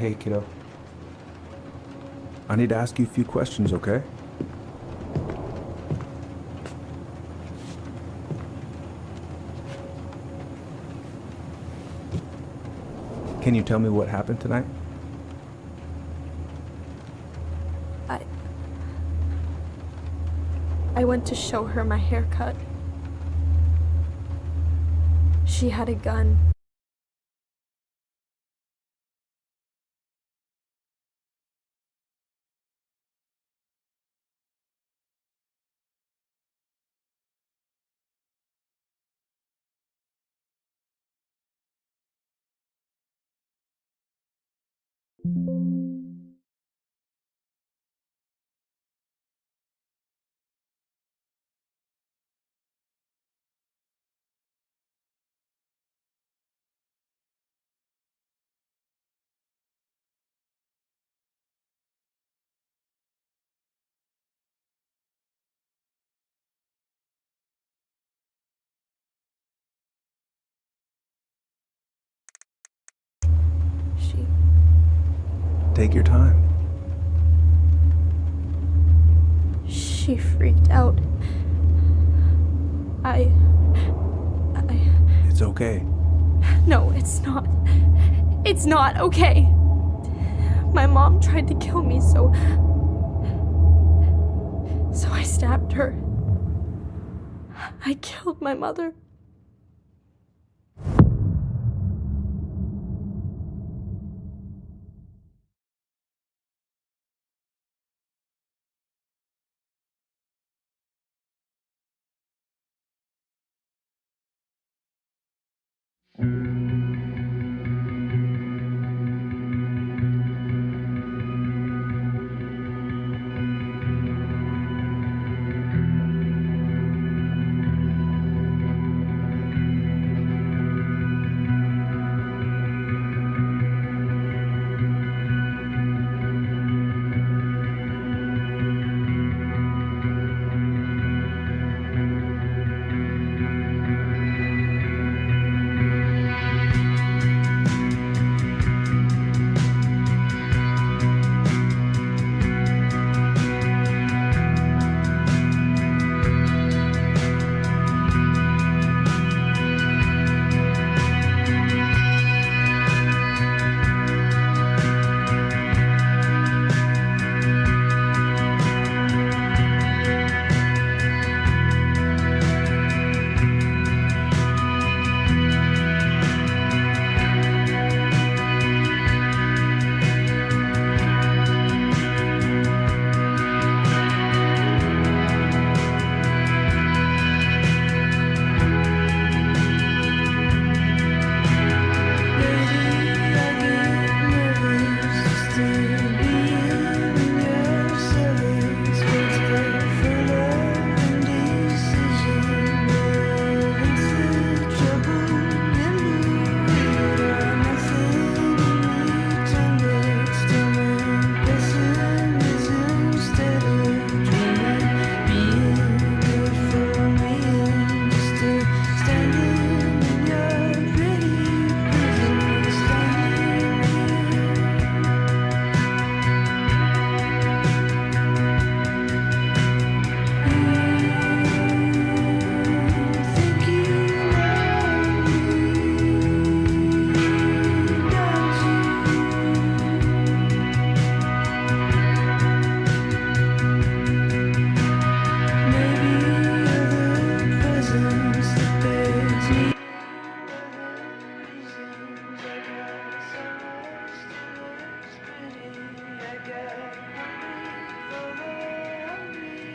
Hey, kiddo. I need to ask you a few questions, okay? Can you tell me what happened tonight? I... I went to show her my haircut. She had a gun. She... Take your time. She freaked out. I... It's okay. No, it's not. It's not okay. My mom tried to kill me, so I stabbed her. I killed my mother.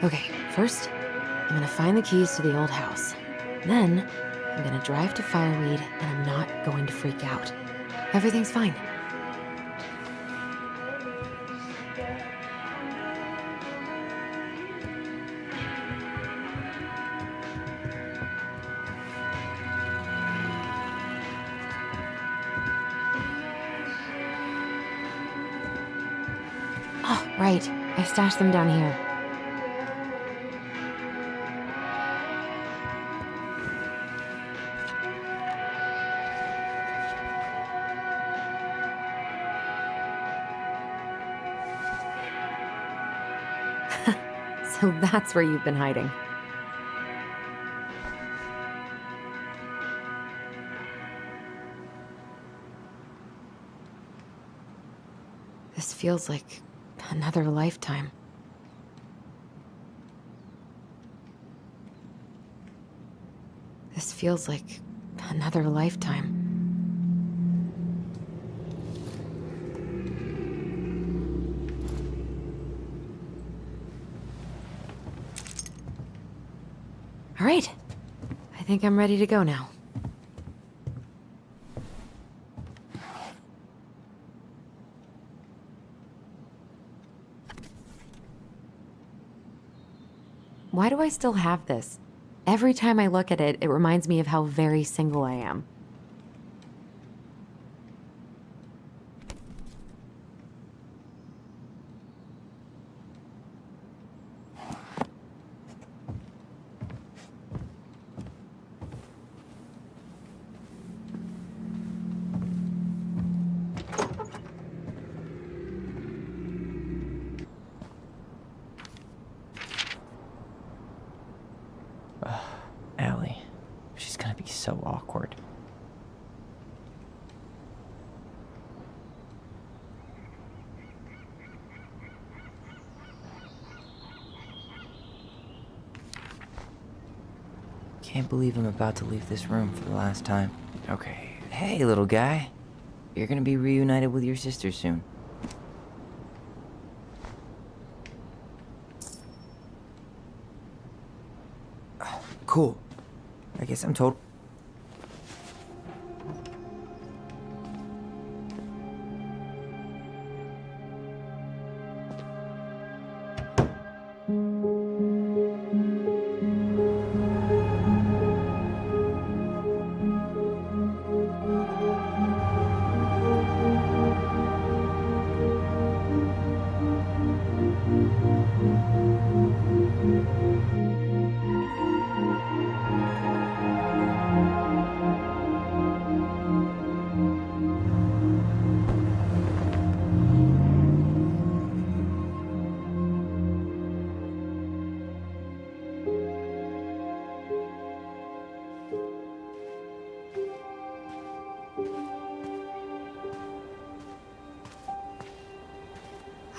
Okay, first, I'm gonna find the keys to the old house. Then, I'm gonna drive to Fireweed, and I'm not going to freak out. Everything's fine. Oh, right. I stashed them down here. So that's where you've been hiding. This feels like another lifetime. This feels like another lifetime. All right. I think I'm ready to go now. Why do I still have this? Every time I look at it, it reminds me of how very single I am. Allie. She's gonna be so awkward. Can't believe I'm about to leave this room for the last time. Okay. Hey, little guy. You're gonna be reunited with your sister soon. Cool. I guess I'm told.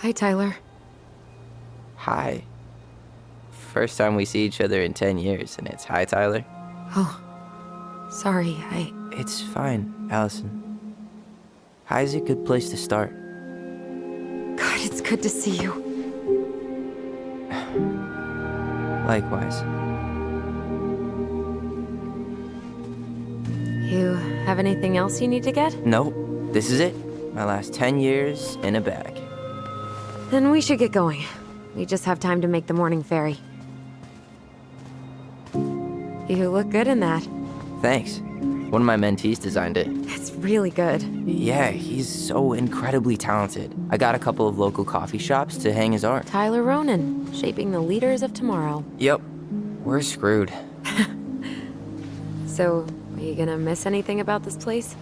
Hi, Tyler. Hi. First time we see each other in 10 years, and it's hi, Tyler. Oh, sorry, It's fine, Allison. Hi's a good place to start. God, it's good to see you. Likewise. You have anything else you need to get? Nope, this is it. My last 10 years in a bag. Then we should get going. We just have time to make the morning ferry. You look good in that. Thanks. One of my mentees designed it. It's really good. Yeah, he's so incredibly talented. I got a couple of local coffee shops to hang his art. Tyler Ronan, shaping the leaders of tomorrow. Yep, we're screwed. So, are you gonna miss anything about this place?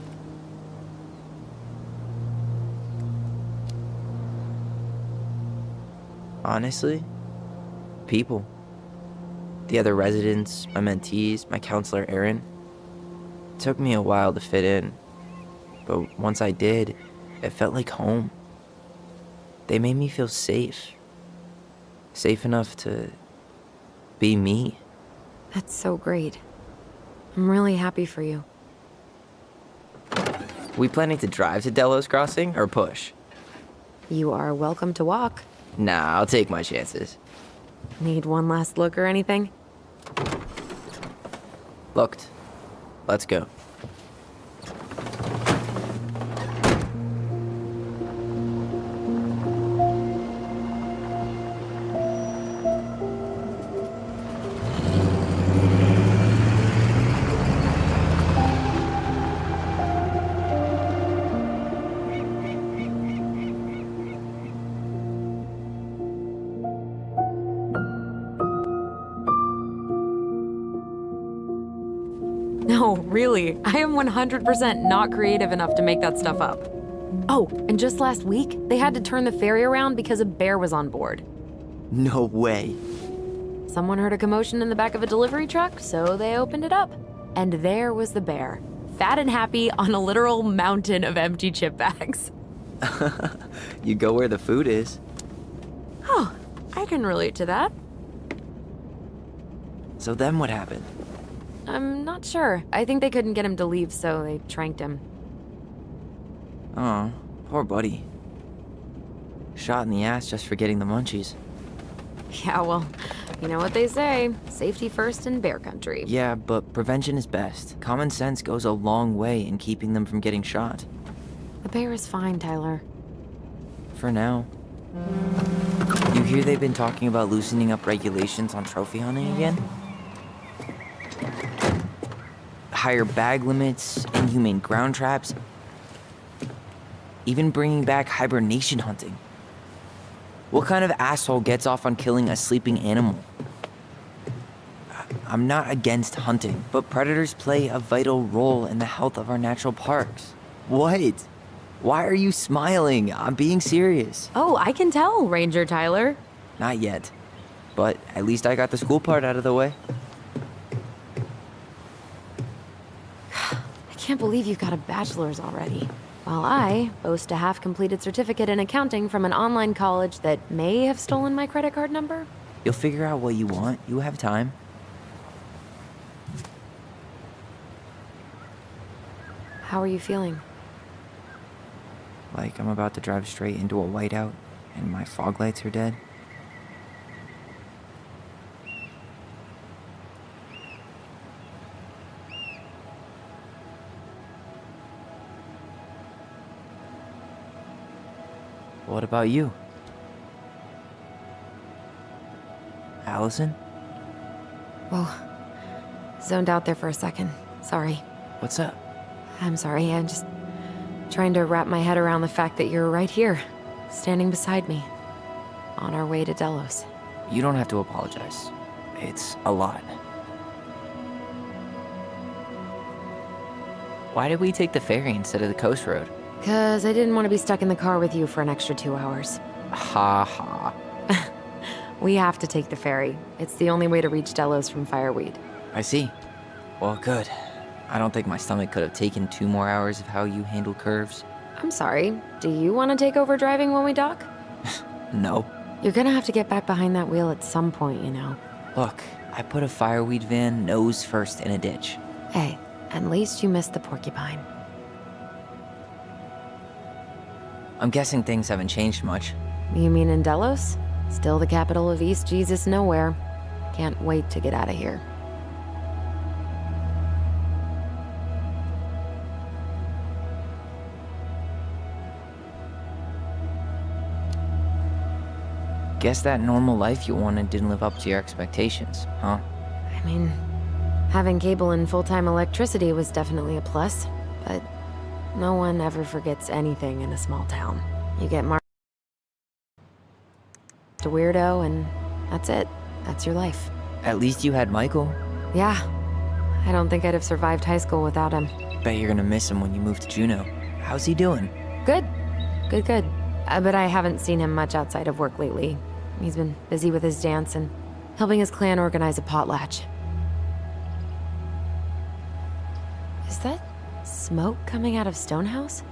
Honestly, people. The other residents, my mentees, my counselor, Aaron. It took me a while to fit in, but once I did, it felt like home. They made me feel safe. Safe enough to be me. That's so great. I'm really happy for you. We planning to drive to Delos Crossing or push? You are welcome to walk. Nah, I'll take my chances. Need one last look or anything? Looked. Let's go. No, really. I am 100% not creative enough to make that stuff up. Oh, and just last week, they had to turn the ferry around because a bear was on board. No way. Someone heard a commotion in the back of a delivery truck, so they opened it up. And there was the bear, fat and happy on a literal mountain of empty chip bags. You go where the food is. Oh, I can relate to that. So then what happened? I'm not sure. I think they couldn't get him to leave, so they tranked him. Oh, poor buddy. Shot in the ass just for getting the munchies. Yeah, well, you know what they say. Safety first in bear country. Yeah, but prevention is best. Common sense goes a long way in keeping them from getting shot. The bear is fine, Tyler. For now. You hear they've been talking about loosening up regulations on trophy hunting again? Higher bag limits, inhumane ground traps, even bringing back hibernation hunting. What kind of asshole gets off on killing a sleeping animal? I'm not against hunting, but predators play a vital role in the health of our natural parks. What? Why are you smiling? I'm being serious. Oh, I can tell, Ranger Tyler. Not yet. But at least I got the school part out of the way. I can't believe you've got a bachelor's already. While I boast a half-completed certificate in accounting from an online college that may have stolen my credit card number. You'll figure out what you want. You have time. How are you feeling? Like I'm about to drive straight into a whiteout and my fog lights are dead. What about you? Allison? Whoa. Zoned out there for a second. Sorry. What's up? I'm sorry. I'm just trying to wrap my head around the fact that you're right here, standing beside me, on our way to Delos. You don't have to apologize. It's a lot. Why did we take the ferry instead of the coast road? 'Cause I didn't want to be stuck in the car with you for an extra 2 hours. Ha ha. We have to take the ferry. It's the only way to reach Delos from Fireweed. I see. Well, good. I don't think my stomach could have taken 2 more hours of how you handle curves. I'm sorry. Do you want to take over driving when we dock? No. You're gonna have to get back behind that wheel at some point, you know. Look, I put a fireweed van nose first in a ditch. Hey, at least you missed the porcupine. I'm guessing things haven't changed much. You mean in Delos? Still the capital of East Jesus Nowhere. Can't wait to get out of here. Guess that normal life you wanted didn't live up to your expectations, huh? I mean, having cable and full-time electricity was definitely a plus, but no one ever forgets anything in a small town. You get marked a weirdo, and that's it. That's your life. At least you had Michael. Yeah, I don't think I'd have survived high school without him. Bet you're gonna miss him when you move to Juneau. How's he doing? Good. Good. But I haven't seen him much outside of work lately. He's been busy with his dance and helping his clan organize a potlatch. Is that smoke coming out of Stonehouse?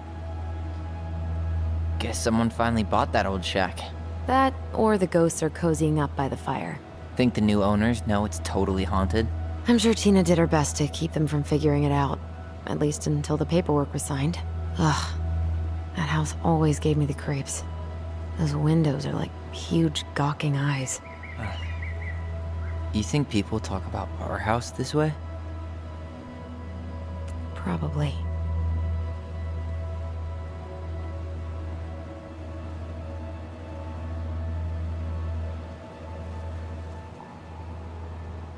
Guess someone finally bought that old shack. That, or the ghosts are cozying up by the fire. Think the new owners know it's totally haunted? I'm sure Tina did her best to keep them from figuring it out. At least until the paperwork was signed. Ugh. That house always gave me the creeps. Those windows are like huge gawking eyes. You think people talk about our house this way? Probably.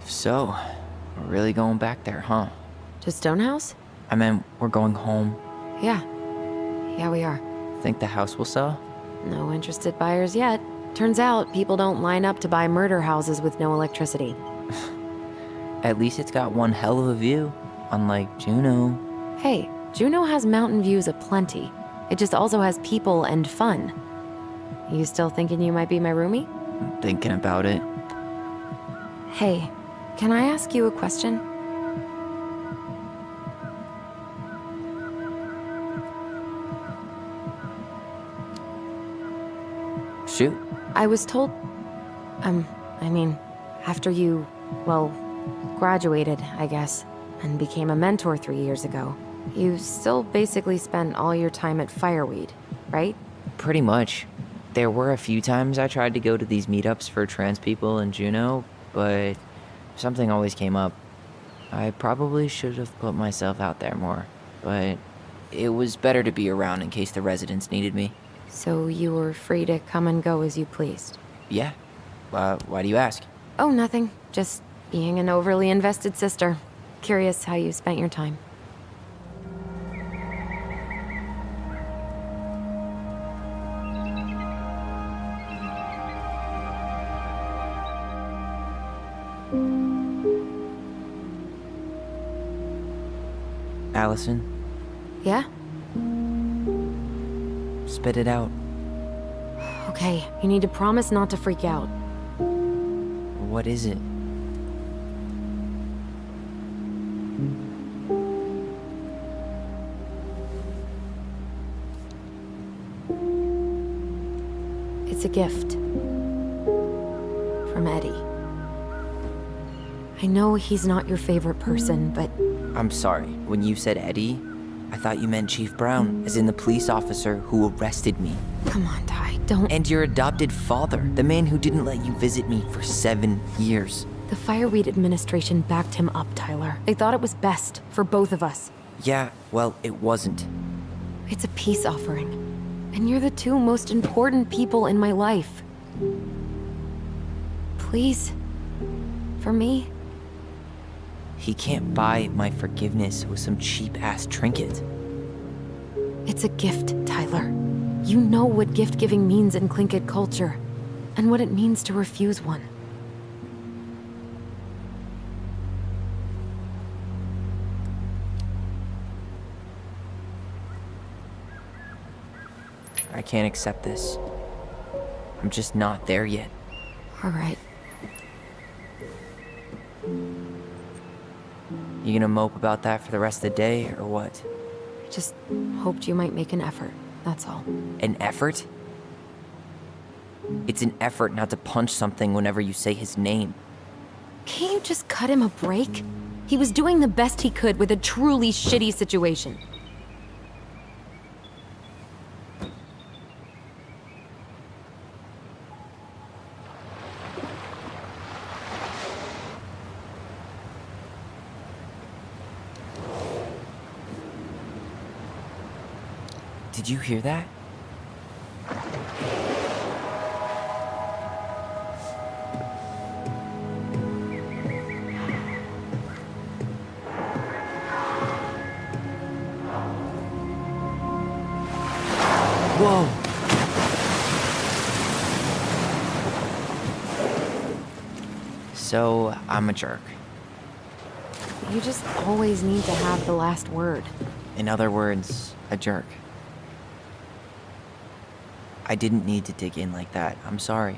So, we're really going back there, huh? To Stonehouse? I meant, we're going home. Yeah. Yeah, we are. Think the house will sell? No interested buyers yet. Turns out people don't line up to buy murder houses with no electricity. At least it's got one hell of a view, unlike Juneau. Hey, Juneau has mountain views aplenty. It just also has people and fun. You still thinking you might be my roomie? thinking about it. Hey, can I ask you a question? Shoot. I was told... I mean, after you, well, graduated, I guess, and became a mentor 3 years ago, you still basically spent all your time at Fireweed, right? Pretty much. There were a few times I tried to go to these meetups for trans people in Juneau, but something always came up. I probably should have put myself out there more, but it was better to be around in case the residents needed me. So you were free to come and go as you pleased? Yeah. Why do you ask? Oh, nothing. Just being an overly invested sister. Curious how you spent your time. Allison, Yeah? spit it out. Okay, you need to promise not to freak out. What is it? It's a gift. From Eddie. I know he's not your favorite person, but I'm sorry. When you said Eddie, I thought you meant Chief Brown, as in the police officer who arrested me. come on, Ty, don't... And your adopted father, the man who didn't let you visit me for 7 years. The Fireweed administration backed him up, Tyler. They thought it was best for both of us. Yeah, well, it wasn't. It's a peace offering. And you're the two most important people in my life. Please? For me? He can't buy my forgiveness with some cheap-ass trinket. It's a gift, Tyler. You know what gift-giving means in Tlingit culture, and what it means to refuse one. I can't accept this. I'm just not there yet. All right. You gonna mope about that for the rest of the day, or what? I just hoped you might make an effort, that's all. An effort? It's an effort not to punch something whenever you say his name. Can't you just cut him a break? He was doing the best he could with a truly shitty situation. Did you hear that? Whoa! So, I'm a jerk. You just always need to have the last word. In other words, a jerk. I didn't need to dig in like that. I'm sorry.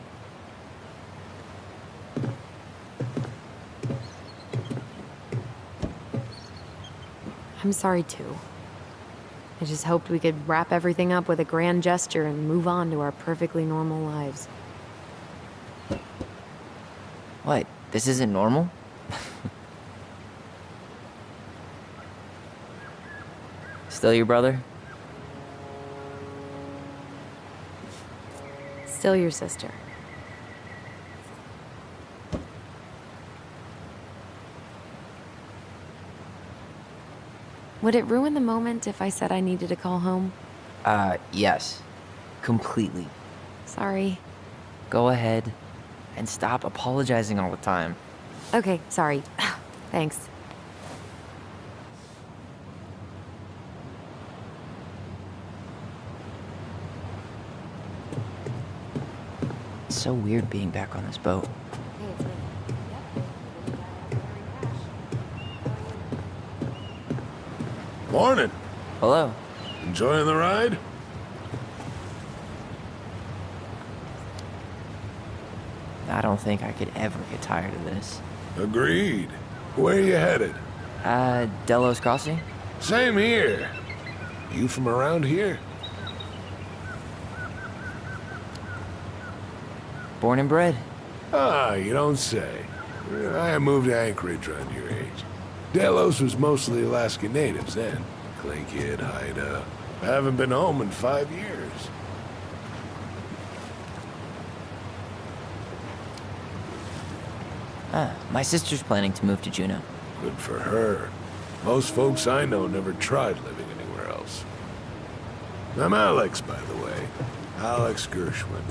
I'm sorry too. I just hoped we could wrap everything up with a grand gesture and move on to our perfectly normal lives. What? This isn't normal? Still your brother? Still your sister. Would it ruin the moment if I said I needed to call home? Yes. Completely. Sorry. Go ahead. And stop apologizing all the time. Okay, sorry. Thanks. It's so weird being back on this boat. Hey, it's me. Morning. Hello. Enjoying the ride? don't think I could ever get tired of this. Agreed. Where you headed? Delos Crossing? Same here. You from around here? Born and bred. Ah, you don't say. I moved to Anchorage around your age. Delos was mostly Alaska natives then. Clay Kid, Haida. I haven't been home in 5 years. My sister's planning to move to Juneau. Good for her. Most folks I know never tried living anywhere else. I'm Alex, by the way. Alex Gershwin.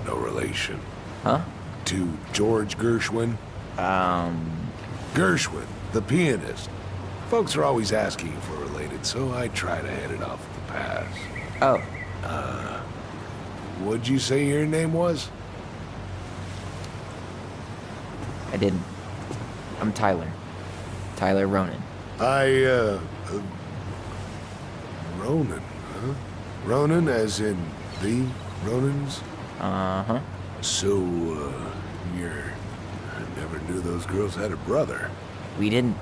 No relation. Huh? To George Gershwin. Gershwin, the pianist. Folks are always asking if we're related, so I try to head it off at the pass. Oh, What'd you say your name was? I didn't. I'm Tyler. Tyler Ronan. Ronan, huh? Ronan as in the Ronans? Uh-huh. So, I never knew those girls had a brother. We didn't.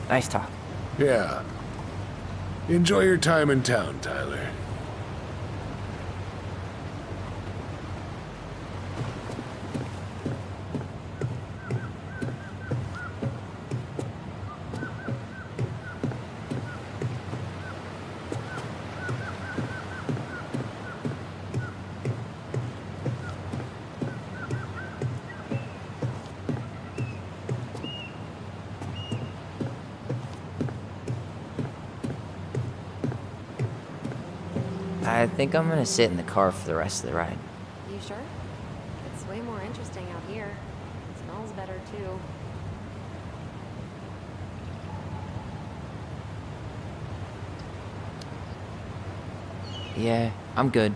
Nice talk. Yeah. Enjoy your time in town, Tyler. I think I'm gonna sit in the car for the rest of the ride. You sure? It's way more interesting out here. It smells better, too. Yeah, I'm good.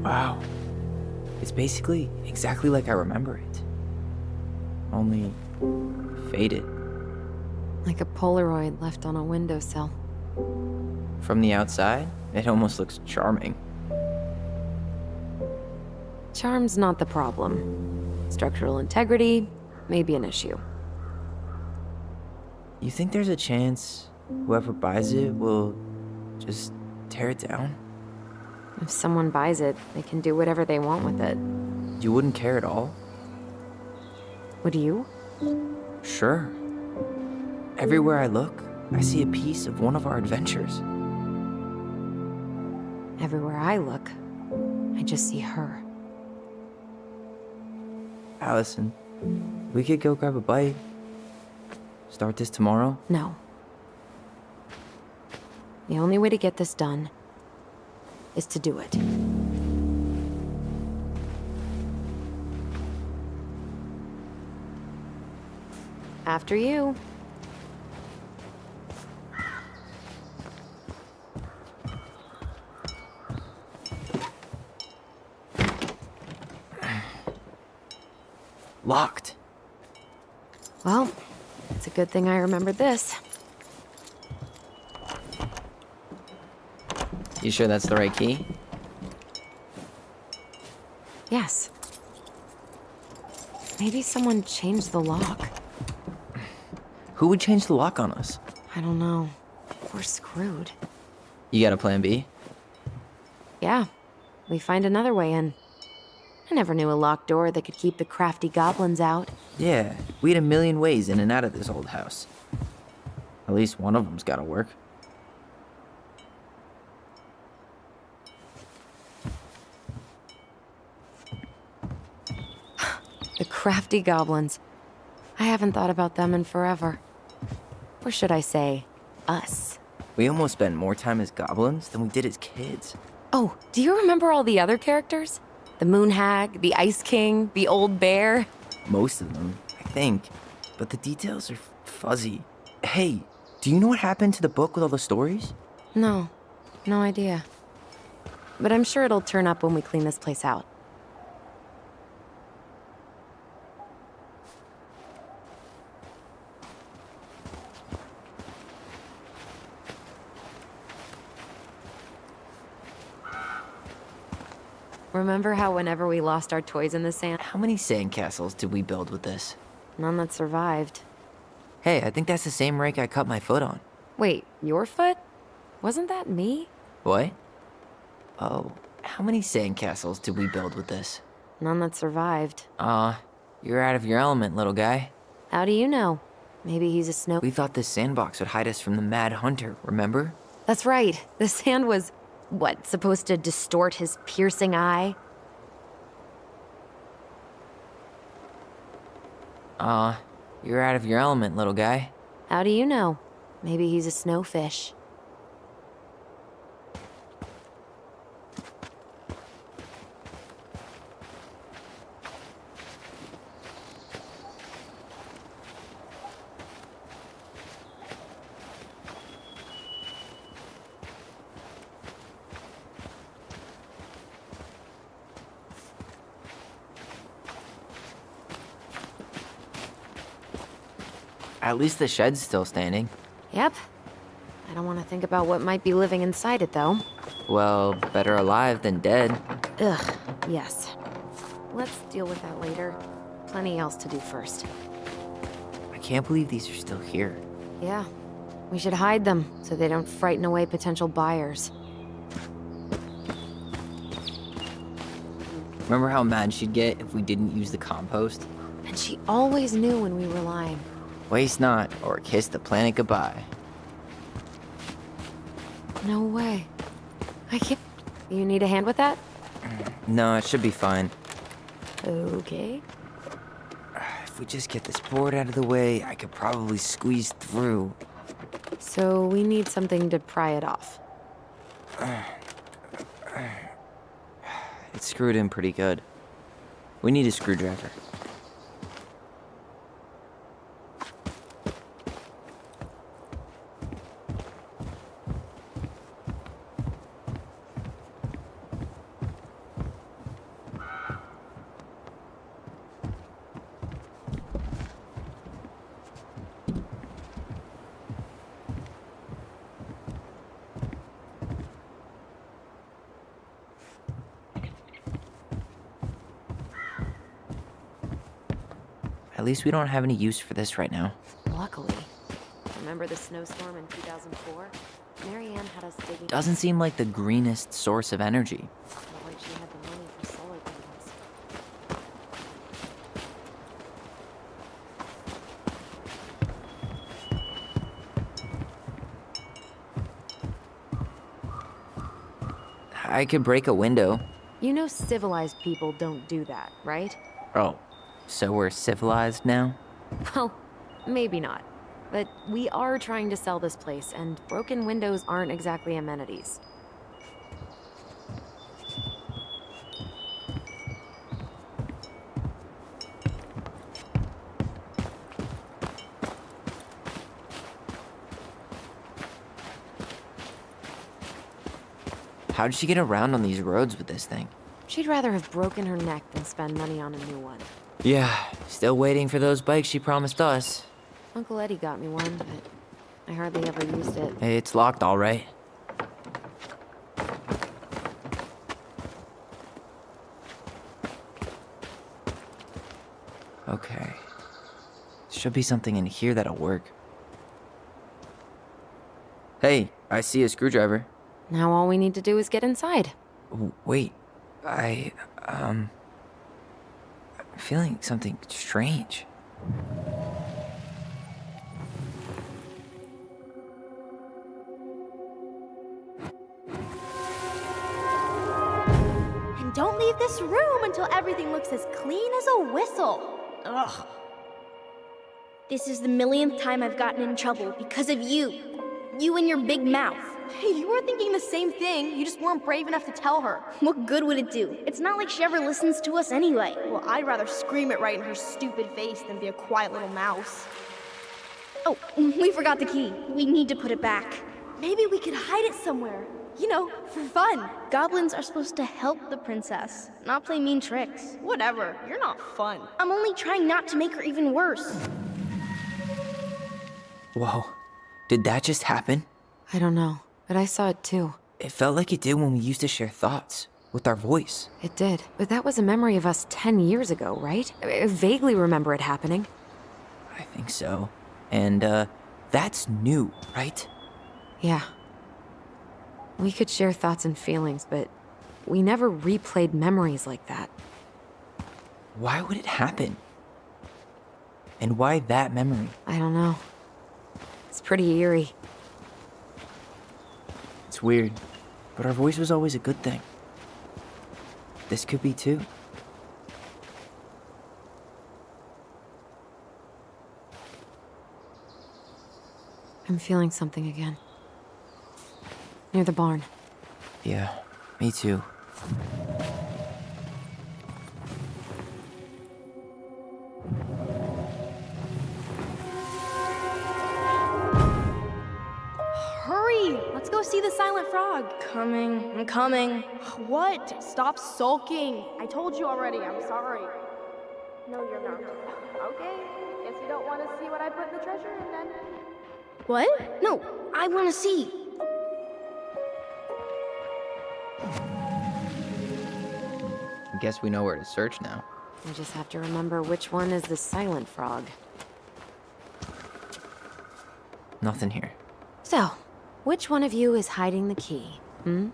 Wow. It's basically exactly like I remember it. Only faded. Like a Polaroid left on a windowsill. From the outside, it almost looks charming. Charm's not the problem. Structural integrity may be an issue. You think there's a chance whoever buys it will just tear it down? If someone buys it, they can do whatever they want with it. You wouldn't care at all? Would you? Sure. Everywhere I look, I see a piece of one of our adventures. Everywhere I look, I just see her. Allison, we could go grab a bite. Start this tomorrow? No. The only way to get this done is to do it. After you. Locked. Well, it's a good thing I remembered this. You sure that's the right key? Yes. Maybe someone changed the lock. Who would change the lock on us? I don't know. We're screwed. You got a plan B? Yeah, we find another way in. I never knew a locked door that could keep the crafty goblins out. Yeah, we had a million ways in and out of this old house. At least one of them's gotta work. The crafty goblins. I haven't thought about them in forever. Or should I say, us. We almost spent more time as goblins than we did as kids. Oh, do you remember all the other characters? The Moon Hag, the Ice King, the Old Bear? Most of them, I think. But the details are fuzzy. Hey, do you know what happened to the book with all the stories? No, no idea. But I'm sure it'll turn up when we clean this place out. Remember how whenever we lost our toys in the sand, How many sandcastles did we build with this? none that survived? Hey, I think that's the same rake I cut my foot on. Wait, your foot? Wasn't that me? What? Oh, how many sandcastles did we build with this? None that survived. You're out of your element, little guy. How do you know? Maybe he's a snow. We thought this sandbox would hide us from the Mad Hunter, remember? That's right. The sand was, what, supposed to distort his piercing eye? You're out of your element, little guy. How do you know? Maybe he's a snowfish. At least the shed's still standing. Yep. I don't want to think about what might be living inside it, though. Well, better alive than dead. Ugh, yes. Let's deal with that later. Plenty else to do first. I can't believe these are still here. Yeah. We should hide them so they don't frighten away potential buyers. Remember how mad she'd get if we didn't use the compost? And she always knew when we were lying. Waste not, or kiss the planet goodbye. No way. I can't. You need a hand with that? No, it should be fine. Okay. If we just get this board out of the way, I could probably squeeze through. So we need something to pry it off. It's screwed in pretty good. We need a screwdriver. At least we don't have any use for this right now. Luckily. Remember the snowstorm in 2004? Marianne had us digging. Doesn't seem like the greenest source of energy. Felt like she had the money for solar panels. I could break a window. You know civilized people don't do that, right? Oh, so we're civilized now? Well, maybe not. But we are trying to sell this place, and broken windows aren't exactly amenities. How did she get around on these roads with this thing? She'd rather have broken her neck than spend money on a new one. Yeah, still waiting for those bikes she promised us. Uncle Eddie got me one, but I hardly ever used it. It's locked, all right. Okay. Should be something in here that'll work. Hey, I see a screwdriver. Now all we need to do is get inside. Wait, I'm feeling something strange. And don't leave this room until everything looks as clean as a whistle. Ugh. This is the millionth time I've gotten in trouble because of you. You and your big mouth. Hey, you were thinking the same thing. You just weren't brave enough to tell her. What good would it do? It's not like she ever listens to us anyway. Well, I'd rather scream it right in her stupid face than be a quiet little mouse. Oh, we forgot the key. We need to put it back. Maybe we could hide it somewhere. You know, for fun. Goblins are supposed to help the princess, not play mean tricks. Whatever, you're not fun. I'm only trying not to make her even worse. Whoa, did that just happen? I don't know, but I saw it too. It felt like it did when we used to share thoughts with our voice. It did, but that was a memory of us 10 years ago, right? I vaguely remember it happening. I think so. And, that's new, right? Yeah. We could share thoughts and feelings, but we never replayed memories like that. Why would it happen? And why that memory? I don't know. It's pretty eerie. It's weird, but our voice was always a good thing. This could be too. I'm feeling something again. Near the barn. Yeah, me too. Hurry! Let's go see the silent frog. I'm coming. What? Stop sulking. I told you already, I'm sorry. No, you're not. Okay, guess you don't want to see what I put in the treasure room then. What? No, I want to see. I guess we know where to search now. I just have to remember which one is the silent frog. Nothing here. So, which one of you is hiding the key? Hmm?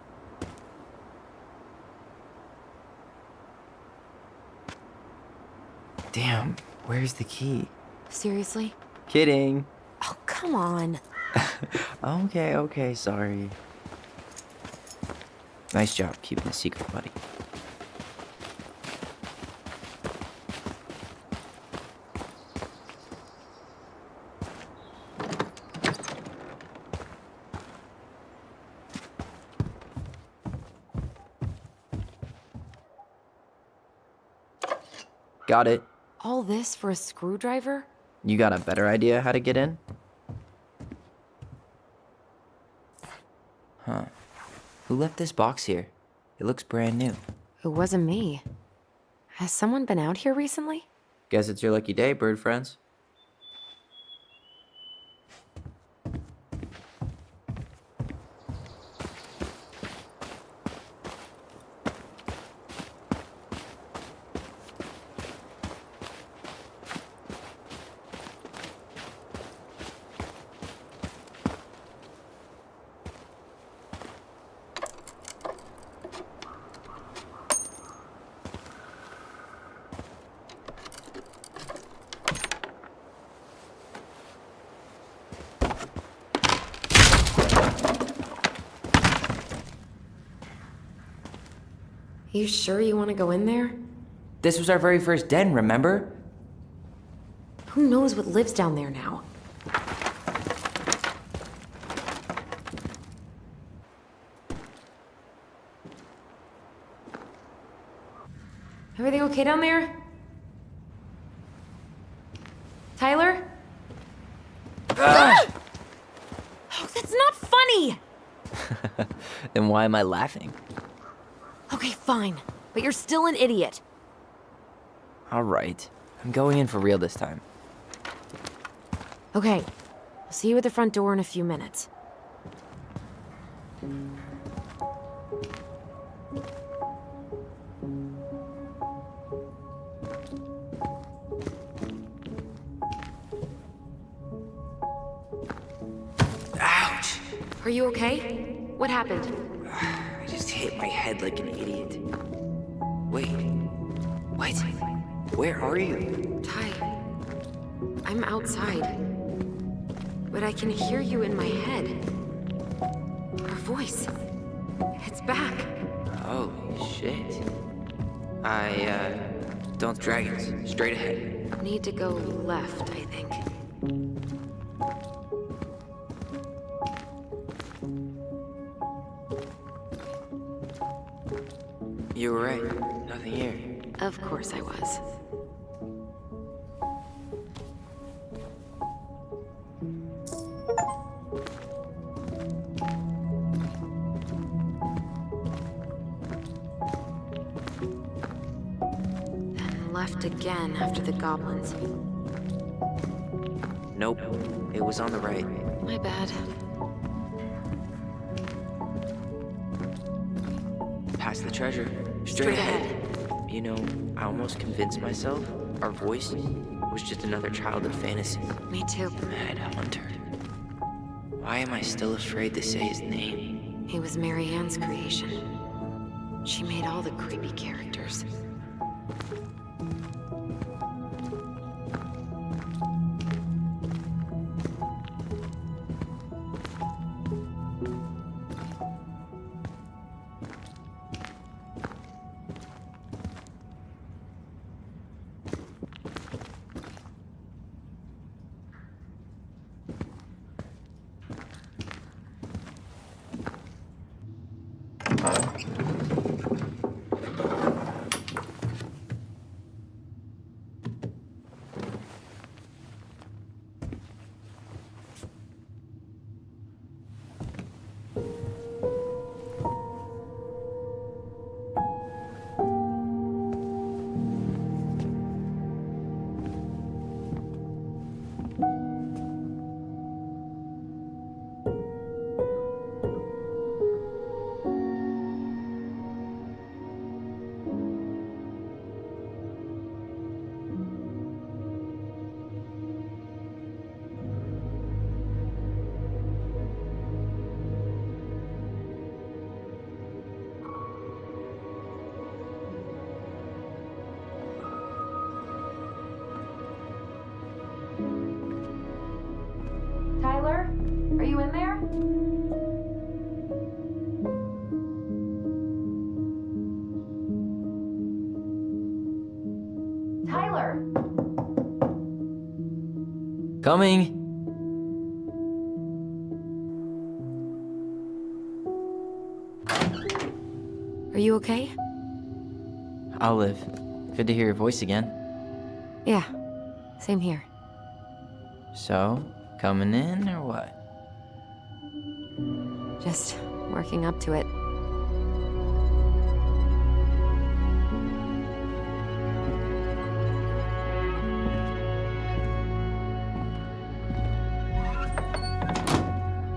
Damn, where's the key? Seriously? Kidding. Oh, come on. Okay, sorry. Nice job keeping the secret, buddy. Got it. All this for a screwdriver? You got a better idea how to get in? Huh. Who left this box here? It looks brand new. It wasn't me. Has someone been out here recently? Guess it's your lucky day, bird friends. You sure you want to go in there? This was our very first den, remember? Who knows what lives down there now? Everything okay down there? Tyler? Oh, that's not funny! Then why am I laughing? Okay, fine. But you're still an idiot. All right. I'm going in for real this time. Okay. I'll see you at the front door in a few minutes. Ouch! Are you okay? What happened? I just hit my head like an idiot. Wait. What? Where are you? Ty, I'm outside. But I can hear you in my head. Our voice. It's back. Holy shit. Don't dragons. Straight ahead. Need to go left, I think. You were right. Nothing here. Of course I was. Then left again after the goblins. Nope. It was on the right. My bad. Past the treasure. Straight ahead. You know, I almost convinced myself our voice was just another childhood fantasy. Me too. Mad Hunter. Why am I still afraid to say his name? He was Mary Ann's creation. She made all the creepy characters. Tyler? Are you in there? Tyler! Coming! Are you okay? I'll live. Good to hear your voice again. Yeah, same here. So, coming in or what? Just working up to it.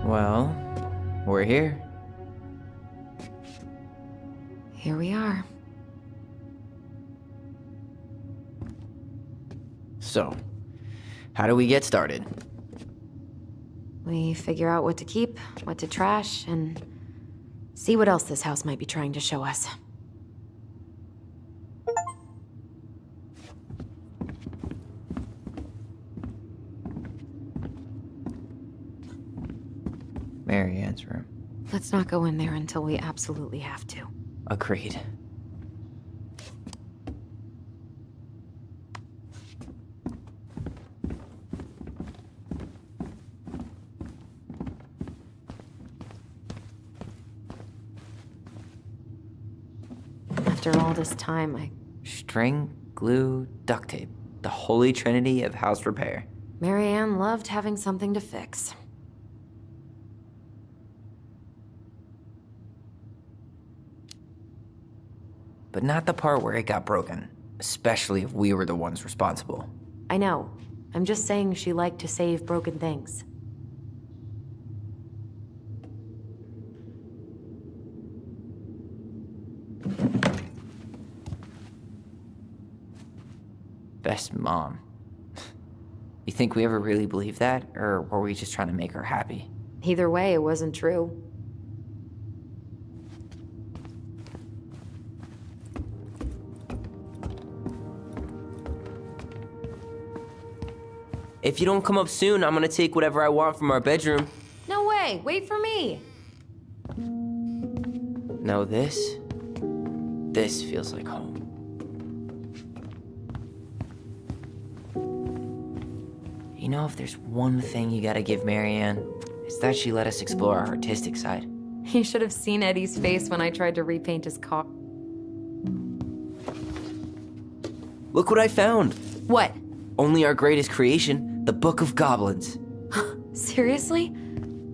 Well, we're here. Here we are. So, how do we get started? We figure out what to keep, what to trash, and see what else this house might be trying to show us. Mary Ann's room. Let's not go in there until we absolutely have to. Agreed. After all this time, String, glue, duct tape. The holy trinity of house repair. Marianne loved having something to fix. But not the part where it got broken. Especially if we were the ones responsible. I know. I'm just saying she liked to save broken things. Best mom. You think we ever really believed that? Or were we just trying to make her happy? Either way, it wasn't true. If you don't come up soon, I'm gonna take whatever I want from our bedroom. No way! Wait for me! No, this feels like home. You know, if there's one thing you gotta give Marianne, it's that she let us explore our artistic side. You should have seen Eddie's face when I tried to repaint his car. Look what I found! What? Only our greatest creation, the Book of Goblins. Seriously?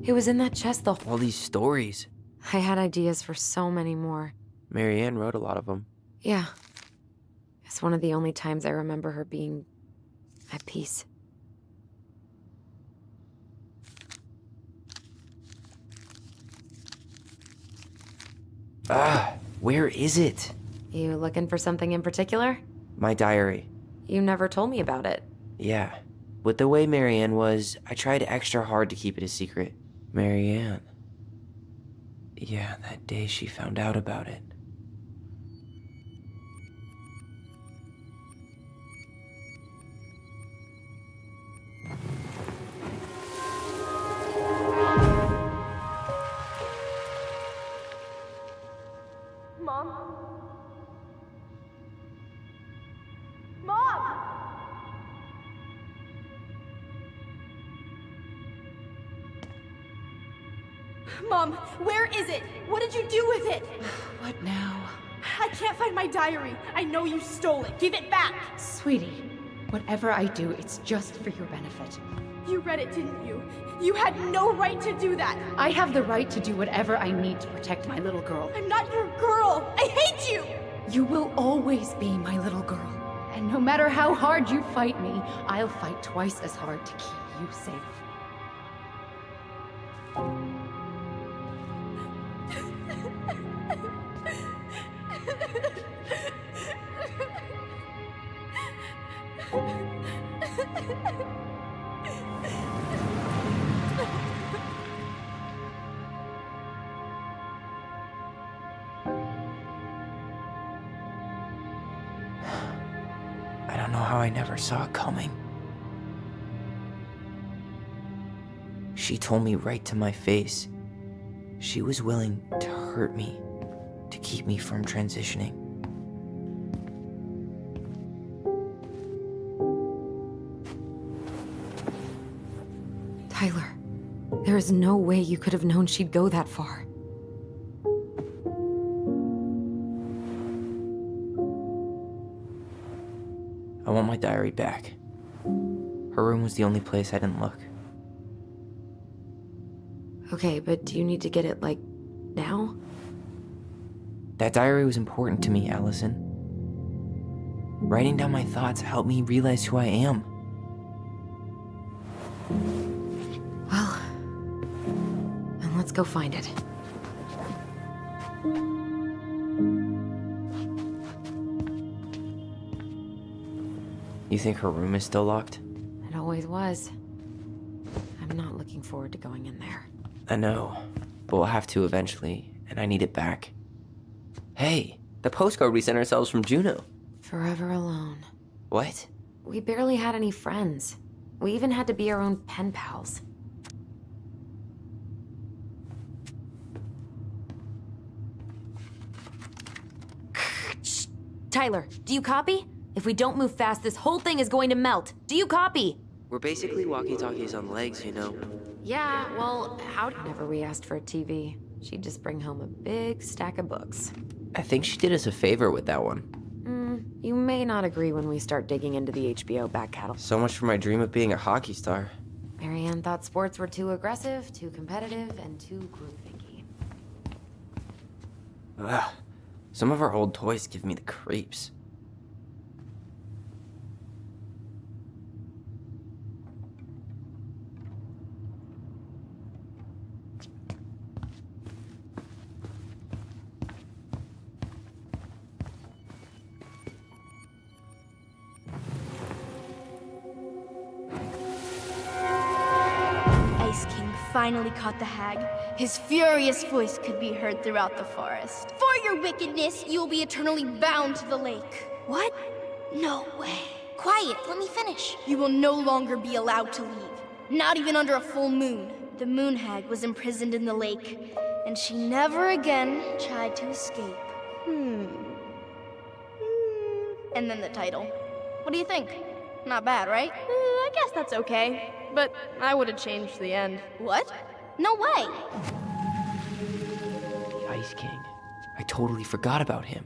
It was in that chest the All these stories. I had ideas for so many more. Marianne wrote a lot of them. Yeah. It's one of the only times I remember her being at peace. Where is it? You looking for something in particular? My diary. You never told me about it. Yeah. With the way Marianne was, I tried extra hard to keep it a secret. Marianne. Yeah, that day she found out about it. Mom? Mom! Mom, where is it? What did you do with it? What now? I can't find my diary. I know you stole it. Give it back. Sweetie, whatever I do, it's just for your benefit. You read it, didn't you? You had no right to do that. I have the right to do whatever I need to protect my little girl. I'm not your girl. I hate you. You will always be my little girl. And no matter how hard you fight me, I'll fight twice as hard to keep you safe. I don't know how I never saw it coming. She told me right to my face. She was willing to hurt me, to keep me from transitioning. Tyler, there is no way you could have known she'd go that far. I want my diary back. Her room was the only place I didn't look. Okay, but do you need to get it, like, now? That diary was important to me, Allison. Writing down my thoughts helped me realize who I am. Well, then let's go find it. You think her room is still locked? It always was. I'm not looking forward to going in there. I know, but we'll have to eventually, and I need it back. Hey, the postcard we sent ourselves from Juneau. Forever alone. What? We barely had any friends. We even had to be our own pen pals. Shh. Tyler, do you copy? If we don't move fast, this whole thing is going to melt. Do you copy? We're basically walkie-talkies on legs, you know. Yeah, well, how... Whenever we asked for a TV, she'd just bring home a big stack of books. I think she did us a favor with that one. You may not agree when we start digging into the HBO back catalog. So much for my dream of being a hockey star. Marianne thought sports were too aggressive, too competitive, and too group-thinky. Ugh. Some of our old toys give me the creeps. Ice King finally caught the hag. His furious voice could be heard throughout the forest. For your wickedness, you will be eternally bound to the lake. What? No way. Quiet, let me finish. You will no longer be allowed to leave. Not even under a full moon. The moon hag was imprisoned in the lake, and she never again tried to escape. And then the title. What do you think? Not bad, right? I guess that's okay. But I would have changed the end. What? No way! The Ice King. I totally forgot about him.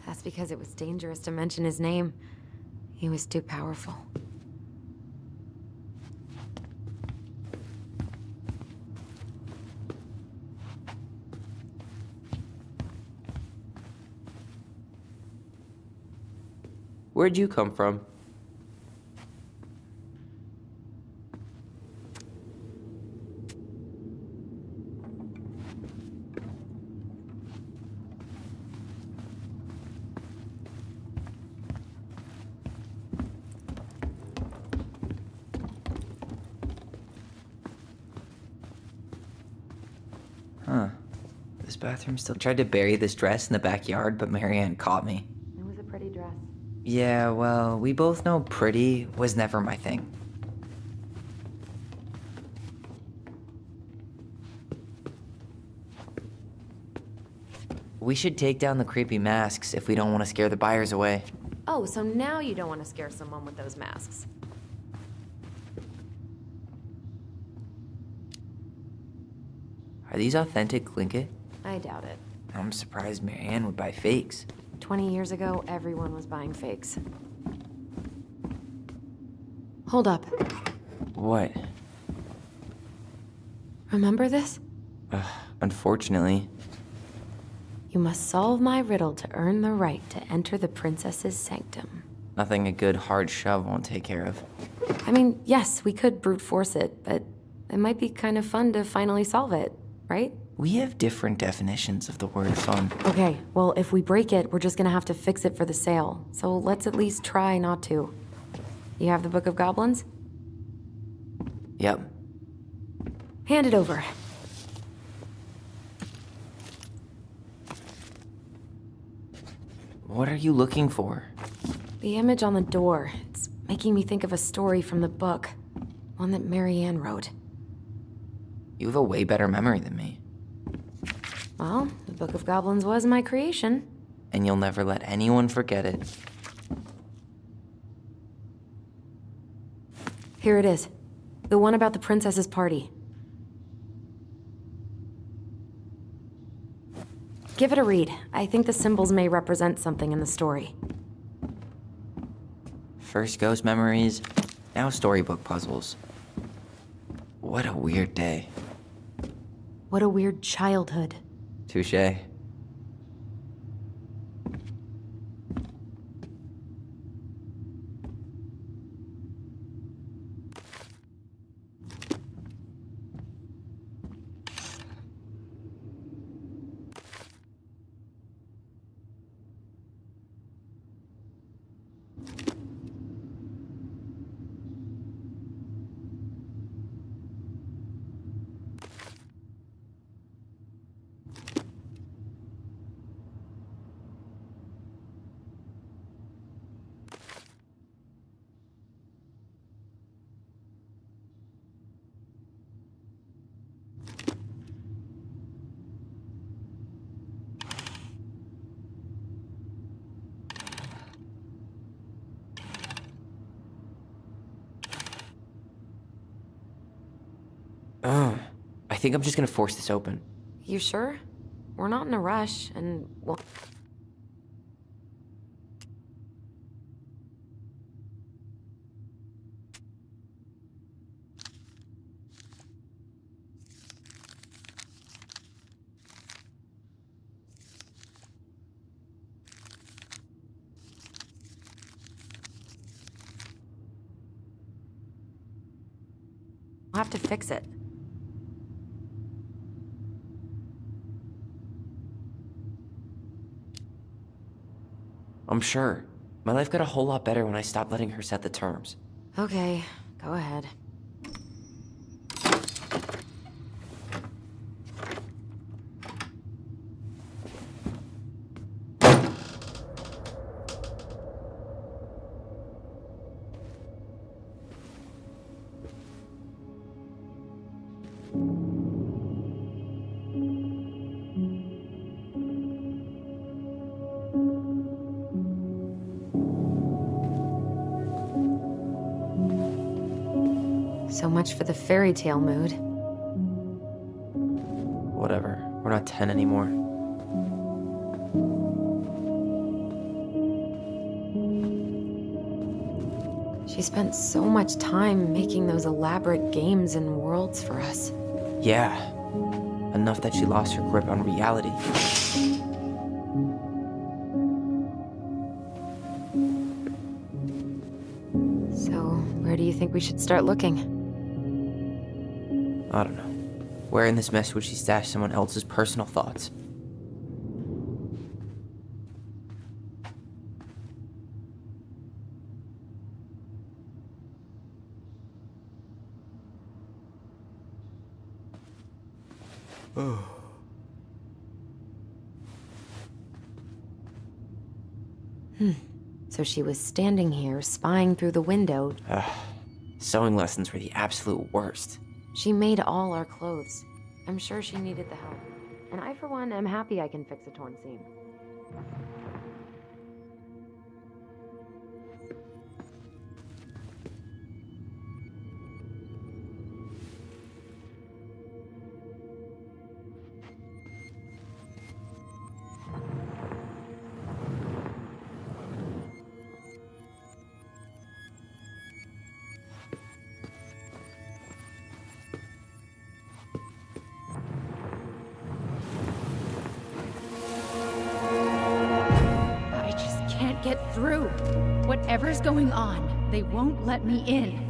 That's because it was dangerous to mention his name. He was too powerful. Where'd you come from? Huh. This bathroom still tried to bury this dress in the backyard, but Marianne caught me. It was a pretty dress. Yeah, well, we both know pretty was never my thing. We should take down the creepy masks if we don't want to scare the buyers away. Oh, so now you don't want to scare someone with those masks. Are these authentic Tlingit? I doubt it. I'm surprised Marianne would buy fakes. 20 years ago, everyone was buying fakes. Hold up. What? Remember this? Unfortunately. You must solve my riddle to earn the right to enter the princess's sanctum. Nothing a good hard shove won't take care of. I mean, yes, we could brute force it, but it might be kind of fun to finally solve it, right? We have different definitions of the word fun. Okay, well, if we break it, we're just gonna have to fix it for the sale. So let's at least try not to. You have the Book of Goblins? Yep. Hand it over. What are you looking for? The image on the door. It's making me think of a story from the book. One that Marianne wrote. You have a way better memory than me. Well, the Book of Goblins was my creation. And you'll never let anyone forget it. Here it is. The one about the princess's party. Give it a read. I think the symbols may represent something in the story. First ghost memories, now storybook puzzles. What a weird day. What a weird childhood. Touché. I think I'm just gonna force this open. You sure? we're not in a rush, and well. I'll have to fix it. I'm sure. My life got a whole lot better when I stopped letting her set the terms. Okay, go ahead. So much for the fairy tale mood. Whatever. We're not 10 anymore. She spent so much time making those elaborate games and worlds for us. Yeah. Enough that she lost her grip on reality. So, where do you think we should start looking? I don't know. Where in this mess would she stash someone else's personal thoughts? So she was standing here, spying through the window. Sewing lessons were the absolute worst. She made all our clothes. I'm sure she needed the help. And I, for one, am happy I can fix a torn seam. I just can't get through. Whatever's going on, they won't let me in.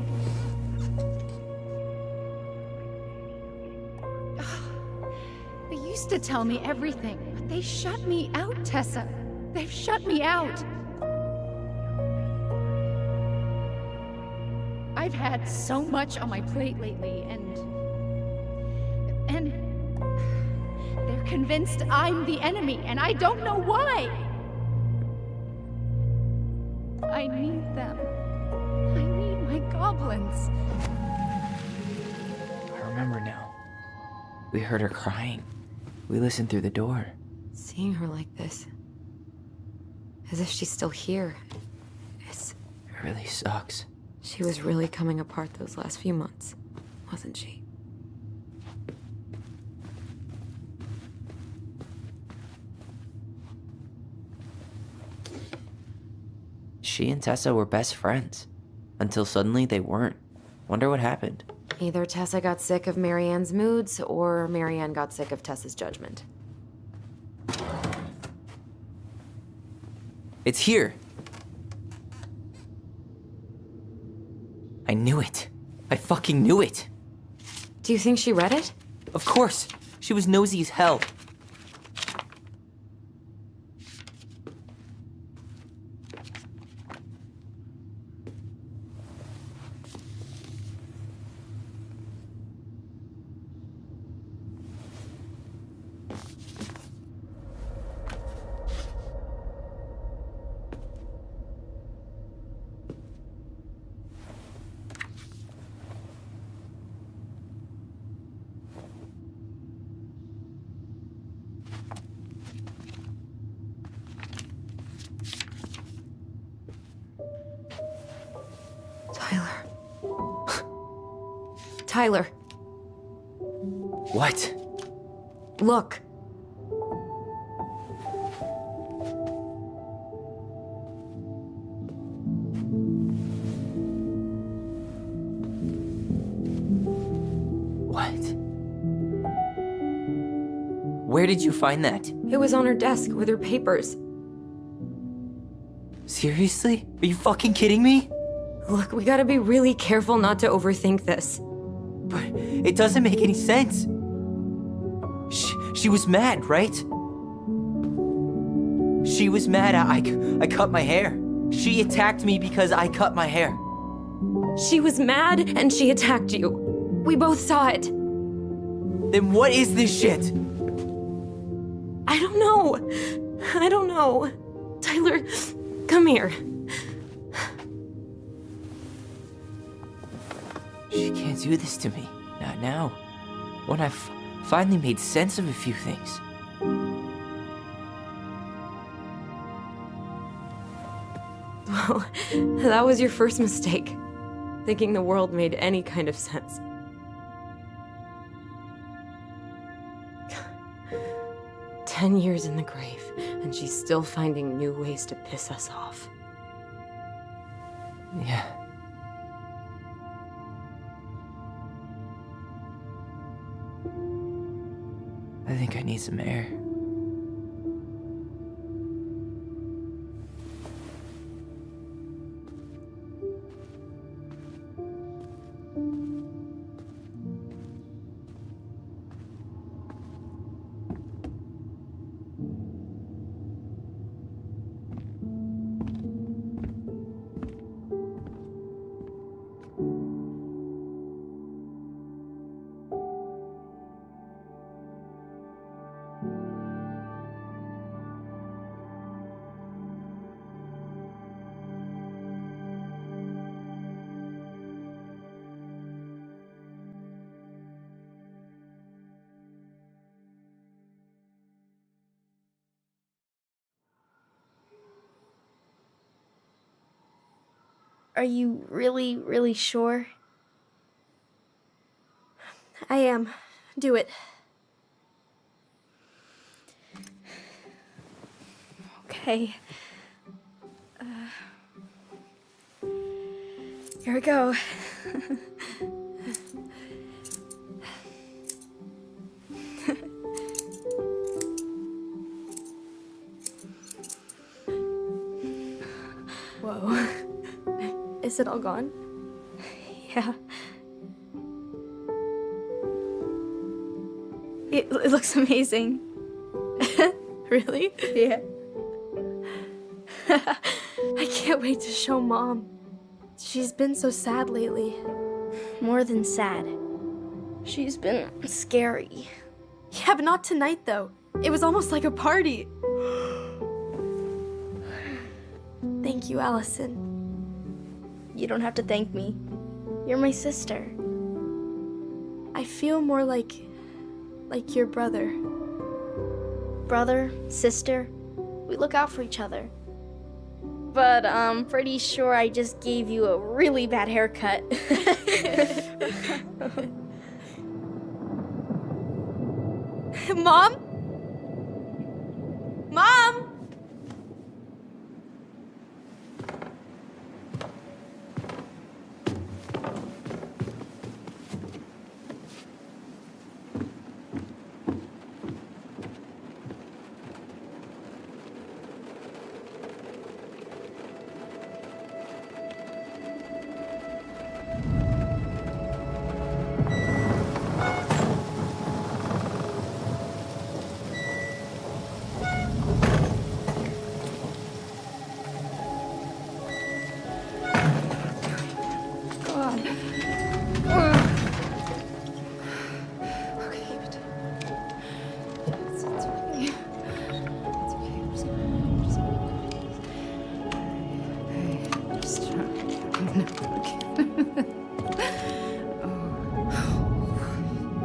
They used to tell me everything, but they shut me out, Tessa. They've shut me out. I've had so much on my plate lately, and they're convinced I'm the enemy, and I don't know why. I need them. I need my goblins. I remember now. We heard her crying. We listened through the door. Seeing her like this, as if she's still here, It really sucks. she was really coming apart those last few months, wasn't she? She and Tessa were best friends. Until suddenly they weren't. Wonder what happened. Either Tessa got sick of Marianne's moods, or Marianne got sick of Tessa's judgment. It's here! I knew it. I fucking knew it! Do you think she read it? Of course! She was nosy as hell. Tyler. What? Look. Where did you find that? It was on her desk with her papers. Seriously? Are you fucking kidding me? Look, we gotta be really careful not to overthink this. But it doesn't make any sense. She was mad, right? She was mad I cut my hair. She attacked me because I cut my hair. She was mad and she attacked you. We both saw it. Then what is this shit? I don't know. I don't know. Tyler, come here. She can't do this to me. Not now. When I've finally made sense of a few things. Well, that was your first mistake. Thinking the world made any kind of sense. "10 years in the grave, and she's still finding new ways to piss us off." Yeah. I think I need some air. Are you really, really sure? I am. Do it. Okay. Here we go. Whoa. Is it all gone? Yeah. It looks amazing. Really? Yeah. I can't wait to show Mom. She's been so sad lately. More than sad. She's been scary. Yeah, but not tonight, though. It was almost like a party. Thank you, Allison. You don't have to thank me. You're my sister. I feel more like your brother. Brother, sister, we look out for each other. But I'm pretty sure I just gave you a really bad haircut. Mom? Mom?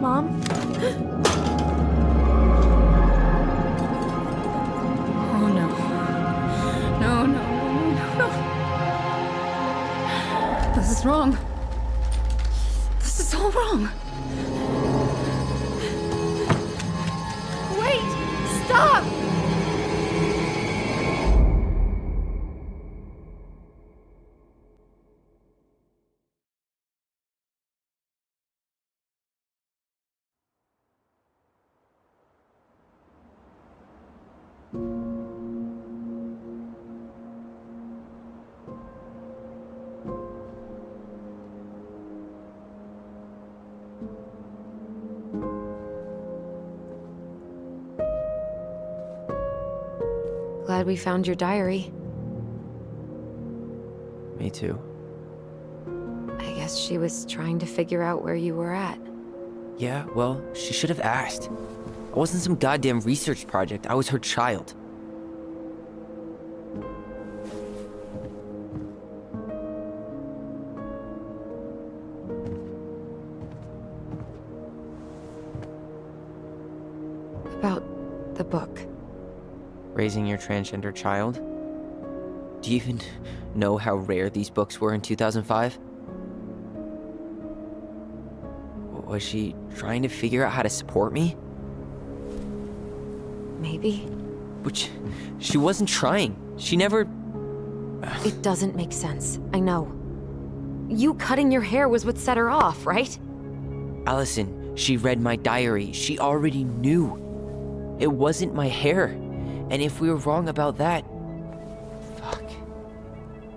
Mom? Oh no. No, no, no, no, no. This is wrong. This is all wrong. Wait! Stop! Glad we found your diary. Me too. I guess she was trying to figure out where you were at. Yeah, well, she should have asked. I wasn't some goddamn research project. I was her child. About the book. Raising your transgender child? Do you even know how rare these books were in 2005? Was she trying to figure out how to support me? Maybe. Which, she wasn't trying. She never... It doesn't make sense. I know. You cutting your hair was what set her off, right? Allison, she read my diary. She already knew. It wasn't my hair. And if we were wrong about that... Fuck.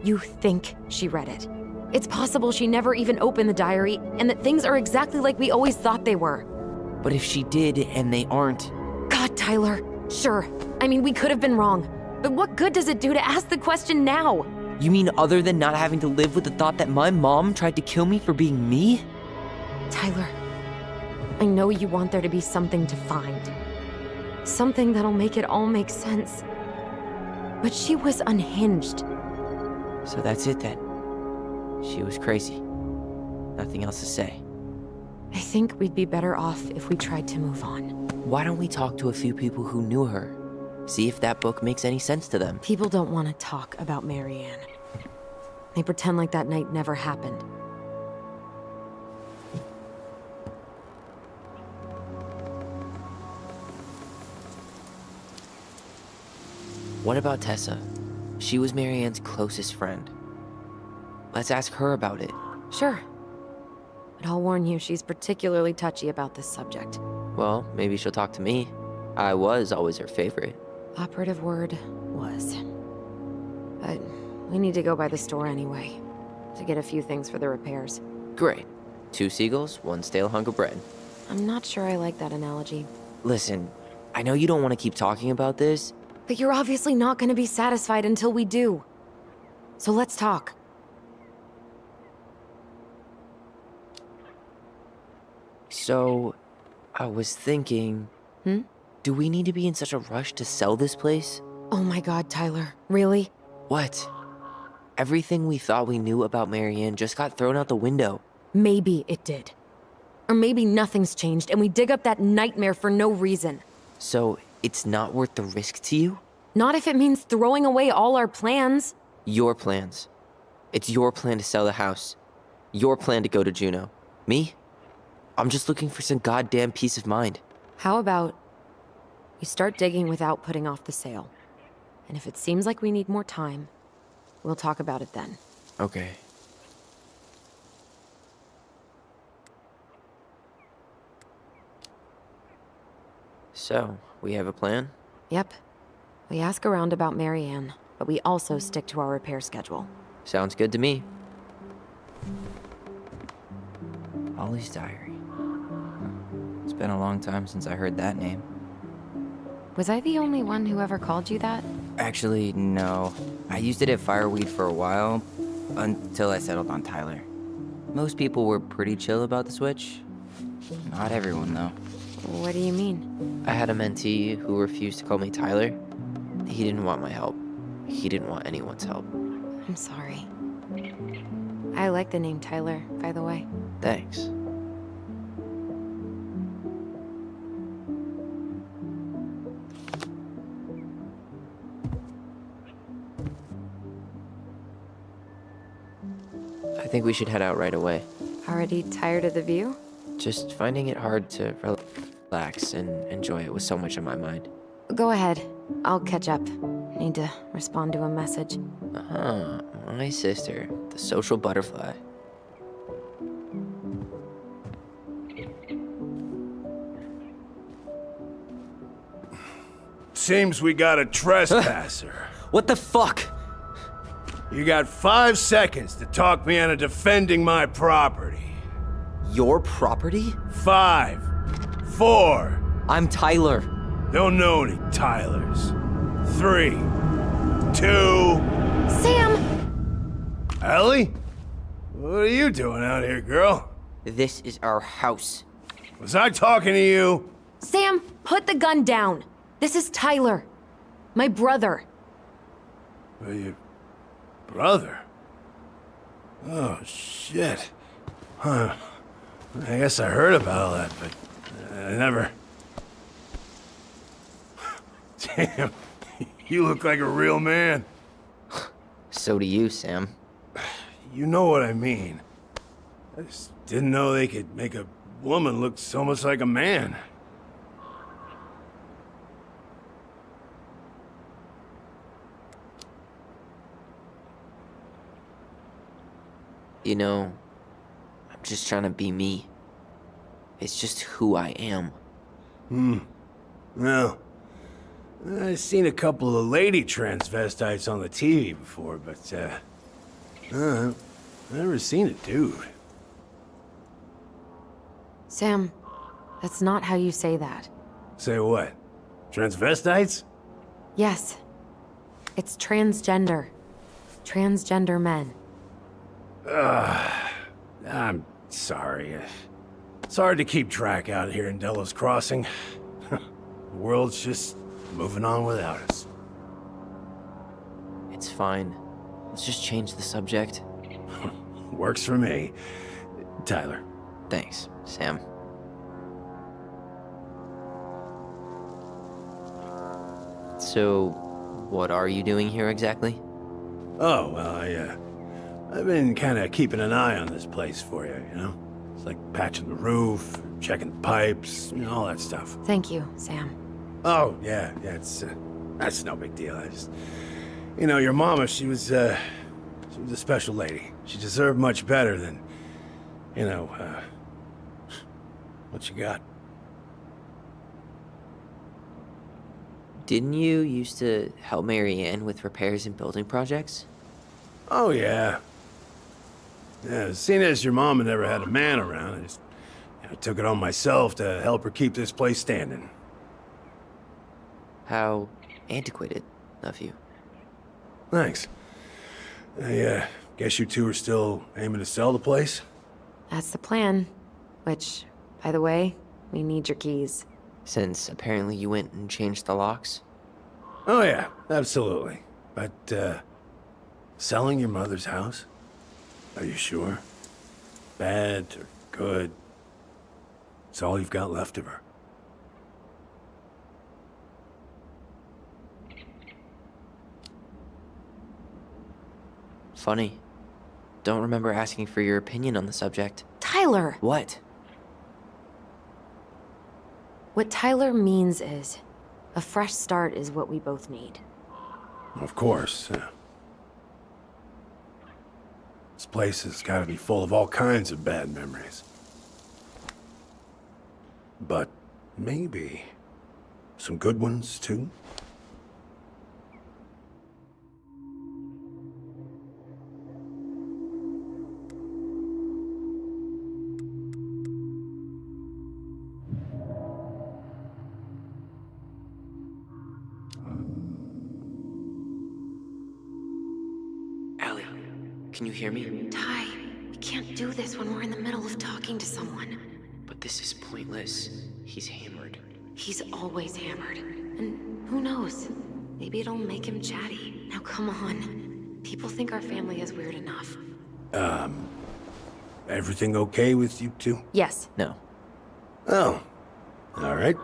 You think she read it. It's possible she never even opened the diary, and that things are exactly like we always thought they were. But if she did, and they aren't... God, Tyler. Sure. I mean, we could have been wrong. But what good does it do to ask the question now? You mean other than not having to live with the thought that my mom tried to kill me for being me? Tyler, I know you want there to be something to find. Something that'll make it all make sense. But she was unhinged. So that's it then. She was crazy. Nothing else to say. I think we'd be better off if we tried to move on. Why don't we talk to a few people who knew her? See if that book makes any sense to them. People don't want to talk about Marianne. They pretend like that night never happened. What about Tessa? She was Marianne's closest friend. Let's ask her about it. Sure. But I'll warn you, she's particularly touchy about this subject. Well, maybe she'll talk to me. I was always her favorite. Operative word was. But we need to go by the store anyway, to get a few things for the repairs. Great. 2 seagulls, 1 stale hunk of bread. I'm not sure I like that analogy. Listen, I know you don't want to keep talking about this. But you're obviously not going to be satisfied until we do. So let's talk. So, I was thinking... Do we need to be in such a rush to sell this place? Oh my god, Tyler. Really? What? Everything we thought we knew about Marianne just got thrown out the window. Maybe it did. Or maybe nothing's changed and we dig up that nightmare for no reason. So, it's not worth the risk to you? Not if it means throwing away all our plans. Your plans. It's your plan to sell the house. Your plan to go to Juneau. Me? I'm just looking for some goddamn peace of mind. How about we start digging without putting off the sale? And if it seems like we need more time, we'll talk about it then. Okay. So, we have a plan? Yep. We ask around about Marianne, but we also stick to our repair schedule. Sounds good to me. Ollie's diary. It's been a long time since I heard that name. Was I the only one who ever called you that? Actually, no. I used it at Fireweed for a while, until I settled on Tyler. Most people were pretty chill about the switch. Not everyone, though. What do you mean? I had a mentee who refused to call me Tyler. He didn't want my help. He didn't want anyone's help. I'm sorry. I like the name Tyler, by the way. Thanks. I think we should head out right away. Already tired of the view? Just finding it hard to relax and enjoy it with so much on my mind. Go ahead. I'll catch up. Need to respond to a message. My sister, the social butterfly. Seems we got a trespasser. What the fuck? You got 5 seconds to talk me into defending my property. Your property? 5, 4. I'm Tyler. Don't know any Tylers. 3, two. Sam! Ellie? What are you doing out here, girl? This is our house. Was I talking to you? Sam, put the gun down. This is Tyler. My brother. Well, your brother? Oh, shit. Huh. I guess I heard about all that, but I never... Damn, you look like a real man. So do you, Sam. You know what I mean. I just didn't know they could make a woman look so much like a man. You know, I'm just trying to be me. It's just who I am. Well, I've seen a couple of lady transvestites on the TV before, but, I've never seen a dude. Sam, that's not how you say that. Say what? Transvestites? Yes. It's transgender. Transgender men. I'm sorry. It's hard to keep track out here in Delos Crossing. The world's just moving on without us. It's fine. Let's just change the subject. Works for me. Tyler. Thanks, Sam. So, what are you doing here exactly? Oh, well, I've been kind of keeping an eye on this place for you, you know? It's like patching the roof, checking the pipes, you know, all that stuff. Thank you, Sam. Oh, yeah, that's no big deal. I just, you know, your mama, she was a special lady. She deserved much better than, you know, what you got. Didn't you used to help Mary Ann with repairs and building projects? Oh, yeah. Yeah, seeing as your mama never had a man around, I just took it on myself to help her keep this place standing. How antiquated of you. Thanks. I guess you two are still aiming to sell the place? That's the plan. Which, by the way, we need your keys. Since apparently you went and changed the locks? Oh, yeah, absolutely. But, selling your mother's house? Are you sure? Bad or good? It's all you've got left of her. Funny. Don't remember asking for your opinion on the subject. Tyler! What? What Tyler means is, a fresh start is what we both need. Of course. This place has got to be full of all kinds of bad memories. But maybe some good ones, too? Allie, can you hear me? Ty, we can't do this when we're in the middle of talking to someone. But this is pointless. He's hammered. He's always hammered. And who knows? Maybe it'll make him chatty. Now come on. People think our family is weird enough. Everything okay with you two? Yes. No. Oh. All right.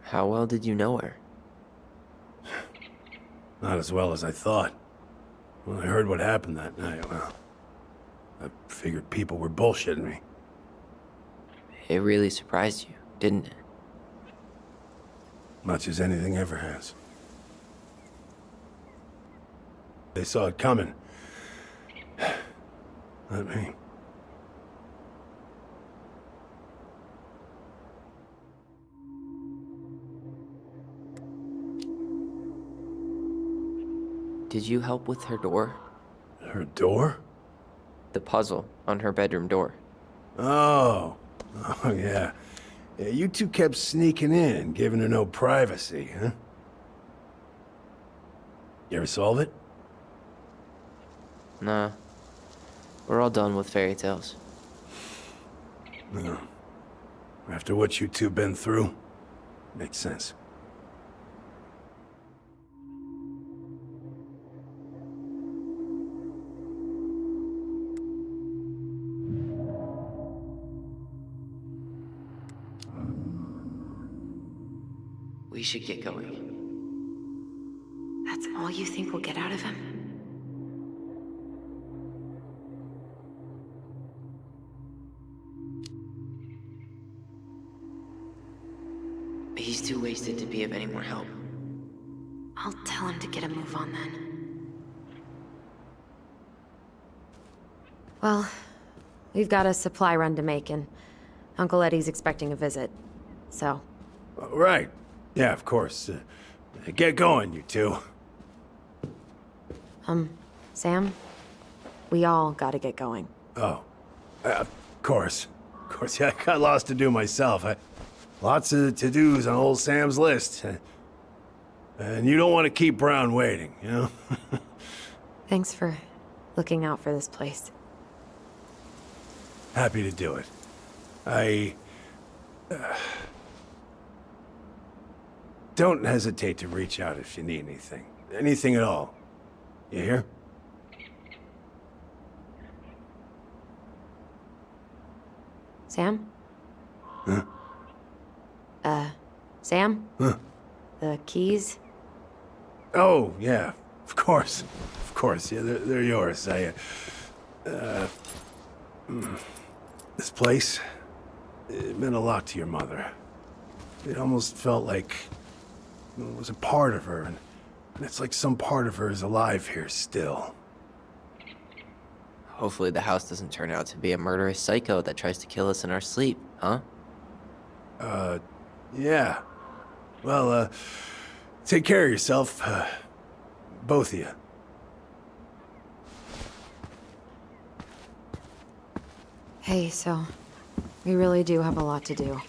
How well did you know her? Not as well as I thought. When I heard what happened that night, well, I figured people were bullshitting me. It really surprised you, didn't it? Much as anything ever has. They saw it coming. Not me. Did you help with her door? Her door? The puzzle on her bedroom door. Oh. Oh, yeah. Yeah, you two kept sneaking in, giving her no privacy, huh? You ever solve it? Nah. We're all done with fairy tales. No. After what you two been through, makes sense. We should get going. That's all you think we'll get out of him? He's too wasted to be of any more help. I'll tell him to get a move on then. Well, we've got a supply run to make, and Uncle Eddie's expecting a visit. So, Right. Yeah, of course. Get going, you two. Sam? We all gotta get going. Oh. Of course. Of course, yeah, I got lots to do myself. Lots of to-dos on old Sam's list. And you don't want to keep Brown waiting, you know? Thanks for looking out for this place. Happy to do it. Don't hesitate to reach out if you need anything. Anything at all. You hear? Sam? Huh? Sam? Huh? The keys? Oh, yeah. Of course. Of course, yeah, they're yours. This place, it meant a lot to your mother. It almost felt like it was a part of her, and it's like some part of her is alive here still. Hopefully the house doesn't turn out to be a murderous psycho that tries to kill us in our sleep, huh? Yeah. Well, take care of yourself, both of you. Hey, so we really do have a lot to do.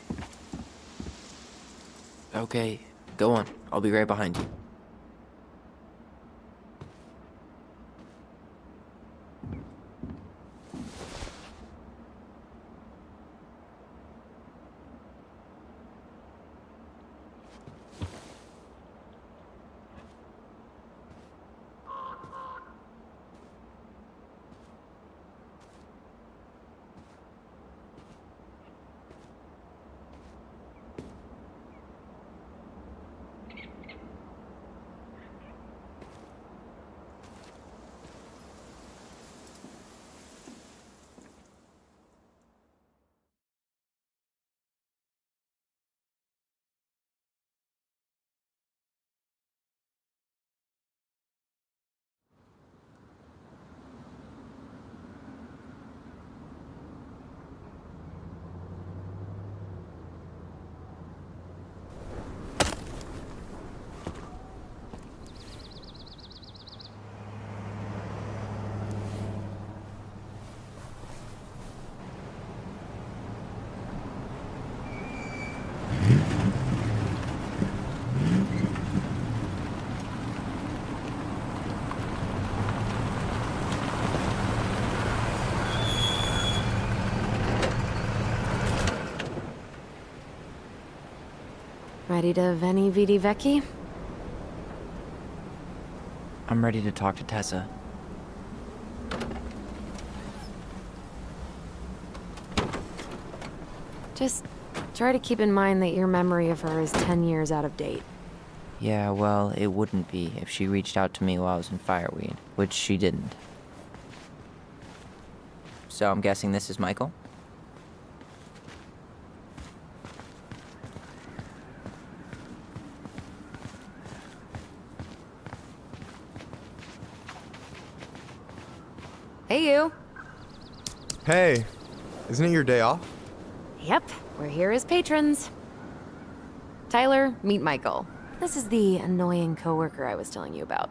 Okay, go on. I'll be right behind you. Ready to Veni Vidi Vici? I'm ready to talk to Tessa. Just try to keep in mind that your memory of her is 10 years out of date. Yeah, well, it wouldn't be if she reached out to me while I was in Fireweed, which she didn't. So I'm guessing this is Michael? Hey, you. Hey, isn't it your day off? Yep, we're here as patrons. Tyler, meet Michael. This is the annoying coworker I was telling you about.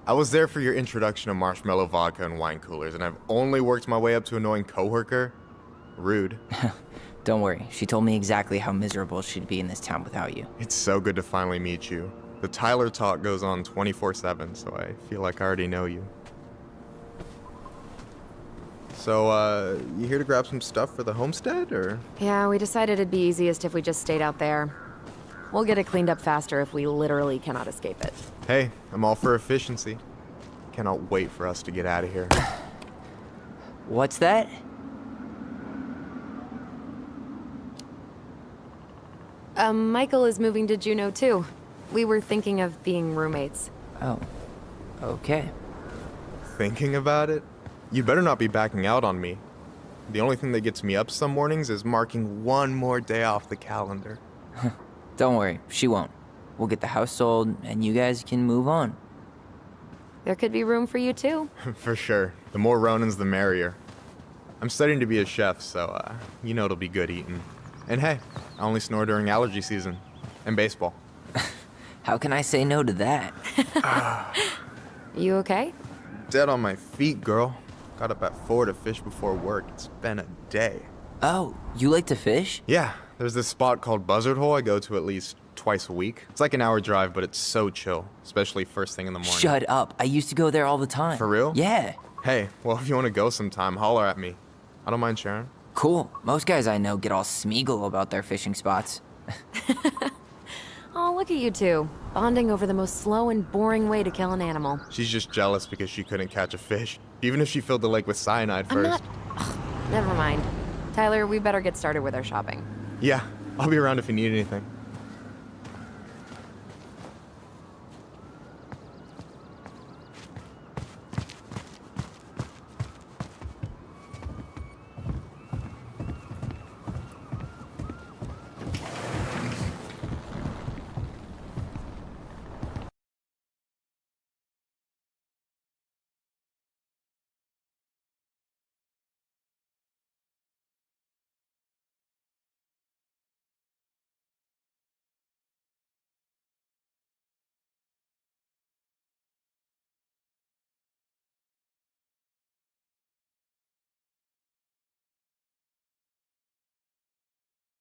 I was there for your introduction to marshmallow vodka and wine coolers, and I've only worked my way up to annoying coworker. Rude. Don't worry, she told me exactly how miserable she'd be in this town without you. It's so good to finally meet you. The Tyler talk goes on 24/7, so I feel like I already know you. So, you here to grab some stuff for the homestead, or? Yeah, we decided it'd be easiest if we just stayed out there. We'll get it cleaned up faster if we literally cannot escape it. Hey, I'm all for efficiency. Cannot wait for us to get out of here. What's that? Michael is moving to Juneau too. We were thinking of being roommates. Oh, okay. Thinking about it? You better not be backing out on me. The only thing that gets me up some mornings is marking one more day off the calendar. Don't worry, she won't. We'll get the house sold, and you guys can move on. There could be room for you too. For sure. The more Ronins, the merrier. I'm studying to be a chef, so, you know it'll be good eating. And hey, I only snore during allergy season. And baseball. How can I say no to that? You okay? Dead on my feet, girl. Got up at 4 to fish before work. It's been a day. Oh, you like to fish? Yeah, there's this spot called Buzzard Hole I go to at least twice a week. It's like an hour drive, but it's so chill, especially first thing in the morning. Shut up. I used to go there all the time. For real? Yeah. Hey, well, if you want to go sometime, holler at me. I don't mind sharing. Cool. Most guys I know get all Smeagol about their fishing spots. Oh, look at you two. Bonding over the most slow and boring way to kill an animal. She's just jealous because she couldn't catch a fish, even if she filled the lake with cyanide I'm first. not... Ugh, never mind. Tyler, we better get started with our shopping. Yeah, I'll be around if you need anything.